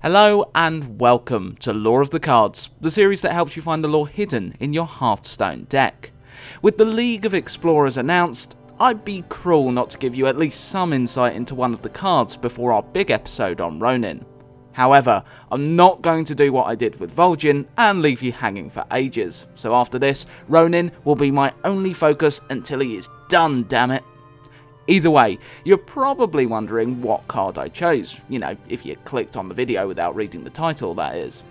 Hello and welcome to Lore of the Cards, the series that helps you find the lore hidden in your Hearthstone deck. With the League of Explorers announced, I'd be cruel not to give you at least some insight into one of the cards before our big episode on Rhonin. However, I'm not going to do what I did with Vol'jin and leave you hanging for ages, so after this, Rhonin will be my only focus until he is done, damn it. Either way, you're probably wondering what card I chose, if you clicked on the video without reading the title, that is.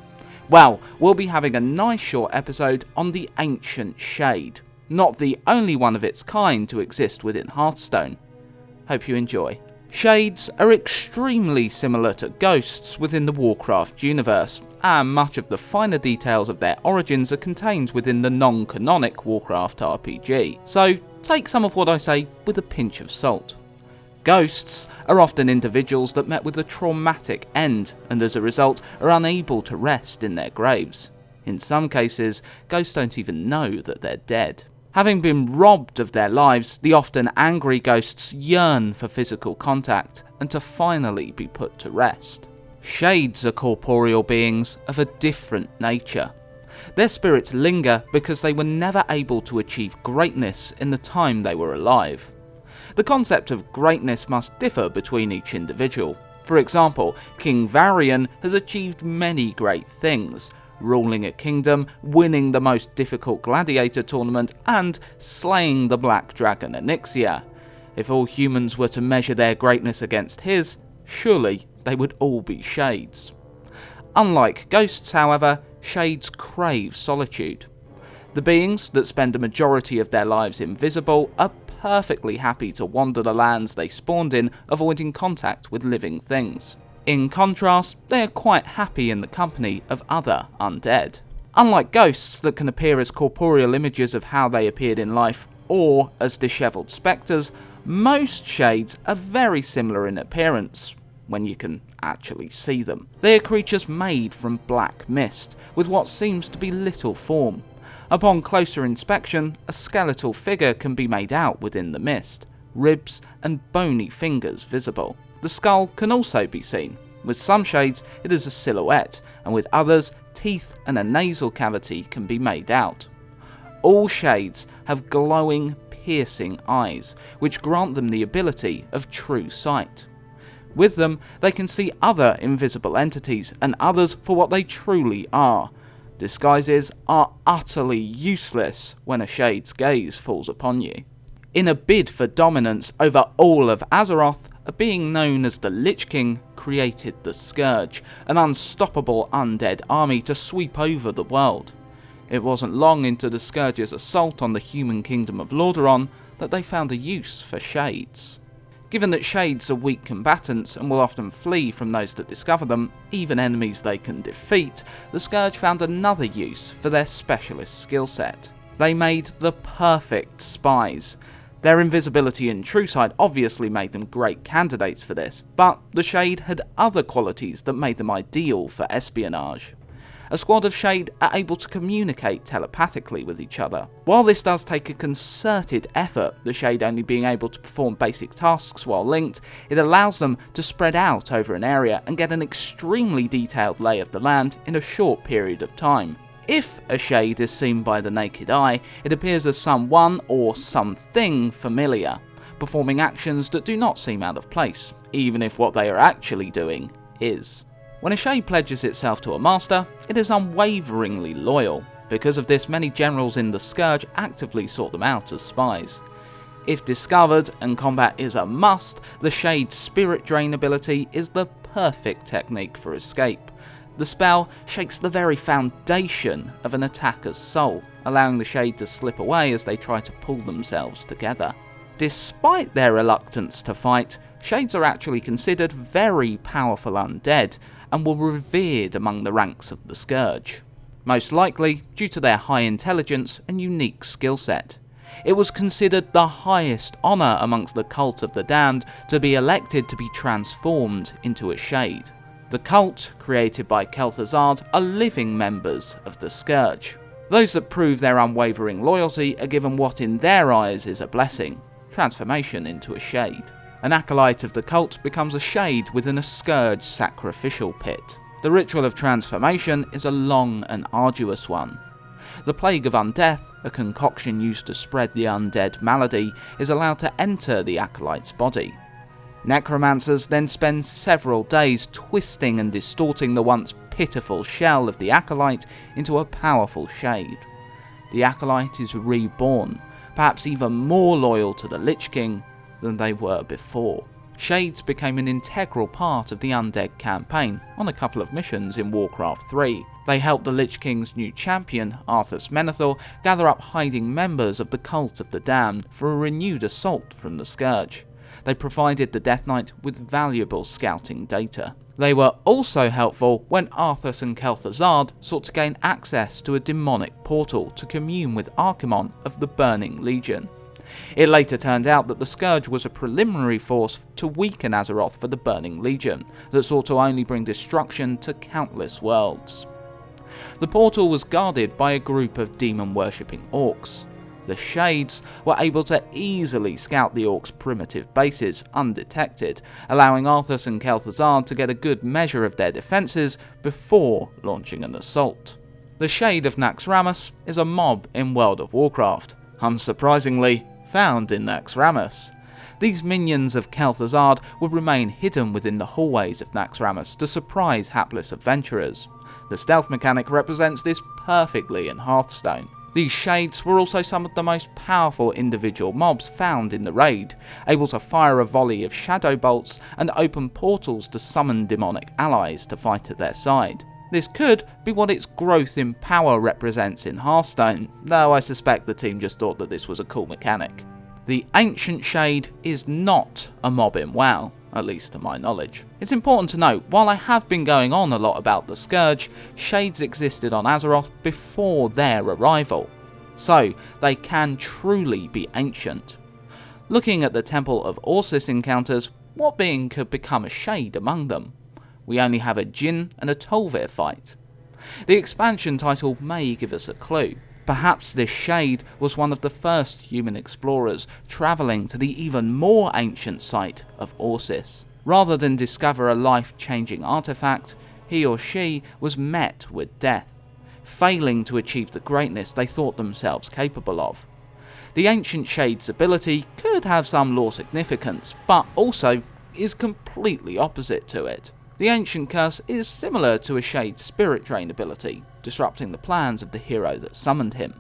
Well, we'll be having a nice short episode on the Ancient Shade, not the only one of its kind to exist within Hearthstone. Hope you enjoy. Shades are extremely similar to ghosts within the Warcraft universe, and much of the finer details of their origins are contained within the non-canonic Warcraft RPG, so take some of what I say with a pinch of salt. Ghosts are often individuals that met with a traumatic end, and as a result are unable to rest in their graves. In some cases, ghosts don't even know that they're dead. Having been robbed of their lives, the often angry ghosts yearn for physical contact and to finally be put to rest. Shades are corporeal beings of a different nature. Their spirits linger because they were never able to achieve greatness in the time they were alive. The concept of greatness must differ between each individual. For example, King Varian has achieved many great things, ruling a kingdom, winning the most difficult gladiator tournament, and slaying the black dragon Onyxia. If all humans were to measure their greatness against his, surely they would all be shades. Unlike ghosts, however, shades crave solitude. The beings that spend a majority of their lives invisible are perfectly happy to wander the lands they spawned in, avoiding contact with living things. In contrast, they are quite happy in the company of other undead. Unlike ghosts that can appear as corporeal images of how they appeared in life, or as dishevelled spectres, most shades are very similar in appearance, when you can actually see them. They are creatures made from black mist, with what seems to be little form. Upon closer inspection, a skeletal figure can be made out within the mist, ribs and bony fingers visible. The skull can also be seen. With some shades it is a silhouette, and with others, teeth and a nasal cavity can be made out. All shades have glowing, piercing eyes, which grant them the ability of true sight. With them, they can see other invisible entities, and others for what they truly are. Disguises are utterly useless when a shade's gaze falls upon you. In a bid for dominance over all of Azeroth, a being known as the Lich King created the Scourge, an unstoppable undead army to sweep over the world. It wasn't long into the Scourge's assault on the human kingdom of Lordaeron that they found a use for shades. Given that shades are weak combatants and will often flee from those that discover them, even enemies they can defeat, the Scourge found another use for their specialist skill set. They made the perfect spies. Their invisibility and true sight obviously made them great candidates for this, but the Shade had other qualities that made them ideal for espionage. A squad of Shade are able to communicate telepathically with each other. While this does take a concerted effort, the Shade only being able to perform basic tasks while linked, it allows them to spread out over an area and get an extremely detailed lay of the land in a short period of time. If a shade is seen by the naked eye, it appears as someone or something familiar, performing actions that do not seem out of place, even if what they are actually doing is. When a shade pledges itself to a master, it is unwaveringly loyal. Because of this, many generals in the Scourge actively sought them out as spies. If discovered and combat is a must, the Shade's Spirit Drain ability is the perfect technique for escape. The spell shakes the very foundation of an attacker's soul, allowing the Shade to slip away as they try to pull themselves together. Despite their reluctance to fight, Shades are actually considered very powerful undead, and were revered among the ranks of the Scourge. Most likely due to their high intelligence and unique skill set. It was considered the highest honour amongst the cult of the damned to be elected to be transformed into a Shade. The cult, created by Kel'thuzad, are living members of the Scourge. Those that prove their unwavering loyalty are given what in their eyes is a blessing, transformation into a Shade. An acolyte of the cult becomes a Shade within a Scourge sacrificial pit. The ritual of transformation is a long and arduous one. The Plague of Undeath, a concoction used to spread the undead malady, is allowed to enter the acolyte's body. Necromancers then spend several days twisting and distorting the once pitiful shell of the acolyte into a powerful shade. The acolyte is reborn, perhaps even more loyal to the Lich King than they were before. Shades became an integral part of the Undead campaign on a couple of missions in Warcraft 3. They helped the Lich King's new champion, Arthas Menethor, gather up hiding members of the Cult of the Damned for a renewed assault from the Scourge. They provided the Death Knight with valuable scouting data. They were also helpful when Arthas and Kel'thuzad sought to gain access to a demonic portal to commune with Archimonde of the Burning Legion. It later turned out that the Scourge was a preliminary force to weaken Azeroth for the Burning Legion, that sought to only bring destruction to countless worlds. The portal was guarded by a group of demon-worshipping orcs. The Shades were able to easily scout the orcs' primitive bases undetected, allowing Arthas and Kel'Thuzad to get a good measure of their defences before launching an assault. The Shade of Naxxramas is a mob in World of Warcraft, unsurprisingly found in Naxxramas. These minions of Kel'Thuzad would remain hidden within the hallways of Naxxramas to surprise hapless adventurers. The stealth mechanic represents this perfectly in Hearthstone. These Shades were also some of the most powerful individual mobs found in the raid, able to fire a volley of shadow bolts and open portals to summon demonic allies to fight at their side. This could be what its growth in power represents in Hearthstone, though I suspect the team just thought that this was a cool mechanic. The Ancient Shade is not a mob in WoW, at least to my knowledge. It's important to note, while I have been going on a lot about the Scourge, Shades existed on Azeroth before their arrival, so they can truly be ancient. Looking at the Temple of Orsis encounters, what being could become a Shade among them? We only have a Jinn and a Tol'vir fight. The expansion title may give us a clue. Perhaps this Shade was one of the first human explorers travelling to the even more ancient site of Orsis. Rather than discover a life-changing artefact, he or she was met with death, failing to achieve the greatness they thought themselves capable of. The Ancient Shade's ability could have some lore significance, but also is completely opposite to it. The Ancient Curse is similar to a Shade's Spirit Drain ability, disrupting the plans of the hero that summoned him.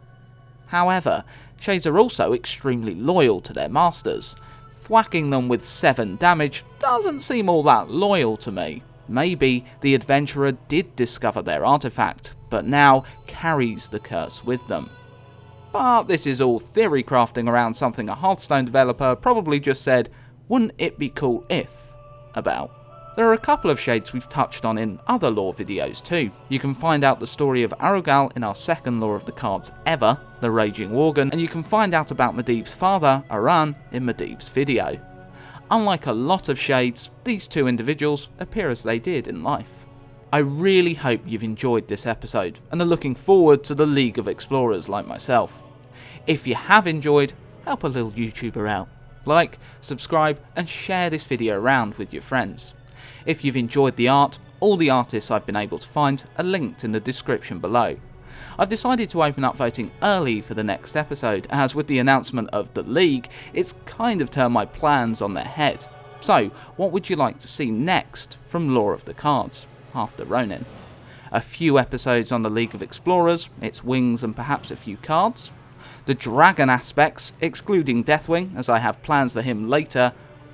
However, Shades are also extremely loyal to their masters. Thwacking them with 7 damage doesn't seem all that loyal to me. Maybe the adventurer did discover their artifact, but now carries the curse with them. But this is all theory crafting around something a Hearthstone developer probably just said, "Wouldn't it be cool if?" about. There are a couple of Shades we've touched on in other lore videos too. You can find out the story of Arugal in our second Lore of the Cards ever, the Raging Worgen, and you can find out about Medivh's father, Aran, in Medivh's video. Unlike a lot of Shades, these two individuals appear as they did in life. I really hope you've enjoyed this episode and are looking forward to the League of Explorers like myself. If you have enjoyed, help a little YouTuber out. Like, subscribe and share this video around with your friends. If you've enjoyed the art, all the artists I've been able to find are linked in the description below. I've decided to open up voting early for the next episode, as with the announcement of the League, it's kind of turned my plans on their head. So, what would you like to see next from Lore of the Cards, after Rhonin? A few episodes on the League of Explorers, its wings and perhaps a few cards? The dragon aspects, excluding Deathwing, as I have plans for him later,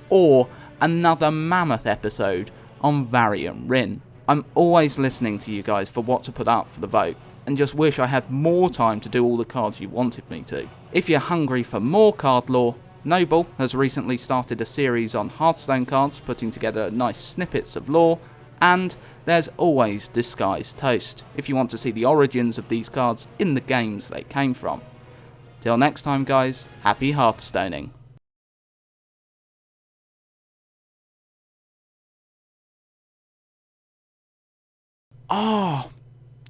or another mammoth episode on Varian Wrynn. I'm always listening to you guys for what to put up for the vote, and just wish I had more time to do all the cards you wanted me to. If you're hungry for more card lore, Noble has recently started a series on Hearthstone cards, putting together nice snippets of lore, and there's always Disguised Toast, if you want to see the origins of these cards in the games they came from. Till next time guys, happy Hearthstoning. Oh,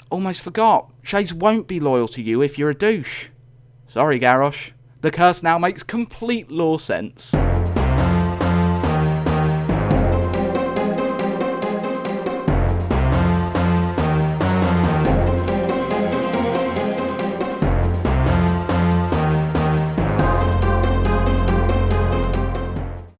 almost forgot. Shades won't be loyal to you if you're a douche. Sorry, Garrosh. The curse now makes complete lore sense.